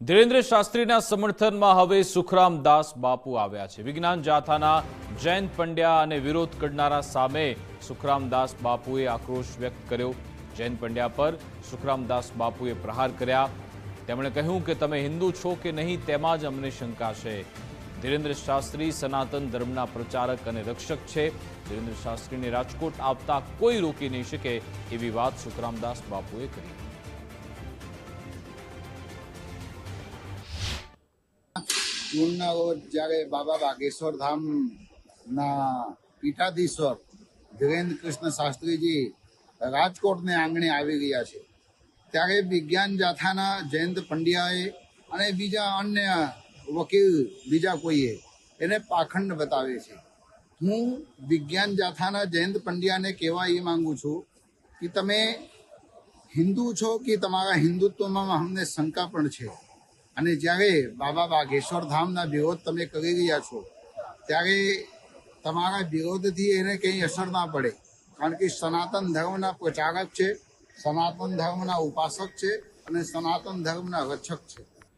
ધીરેન્દ્ર શાસ્ત્રીના સમર્થનમાં હવે સુખરામ દાસ બાપુ આવ્યા છે। વિજ્ઞાન જાથાના જયંત પંડ્યા અને વિરોધ કરનારા સામે સુખરામ દાસ બાપુએ આક્રોશ વ્યક્ત કર્યો। જયંત પંડ્યા પર સુખરામ દાસ બાપુએ પ્રહાર કર્યા। તેમણે કહ્યું કે તમે હિન્દુ છો કે નહીં તેમાં જ અમને શંકા છે। ધીરેન્દ્ર શાસ્ત્રી સનાતન ધર્મના પ્રચારક અને રક્ષક છે। ધીરેન્દ્ર શાસ્ત્રીને રાજકોટ આવતા કોઈ રોકી નહીં શકે એવી વાત સુખરામ દાસ બાપુએ કરી। જૂનના રોજ જ્યારે બાબા બાગેશ્વર ધામના પીઠાધીશ્વર ધીરેન્દ્ર કૃષ્ણ શાસ્ત્રીજી રાજકોટને આંગણે આવી રહ્યા છે, ત્યારે વિજ્ઞાન જાથાના જયંત પંડ્યાએ અને બીજા અન્ય વકીલ બીજા કોઈએ એને પાખંડ બતાવે છે। હું વિજ્ઞાન જાથાના જયંત પંડ્યાને કહેવા એ માંગુ છું કે તમે હિન્દુ છો કે તમારા હિન્દુત્વમાં અમને શંકા પણ છે, અને જ્યારે બાબા બાગેશ્વર ધામના વિરોધ તમે કરી રહ્યા છો ત્યારે તમારા વિરોધથી એને કંઈ અસર ના પડે, કારણ કે સનાતન ધર્મના પ્રચારક છે, સનાતન ધર્મના ઉપાસક છે અને સનાતન ધર્મના રક્ષક છે।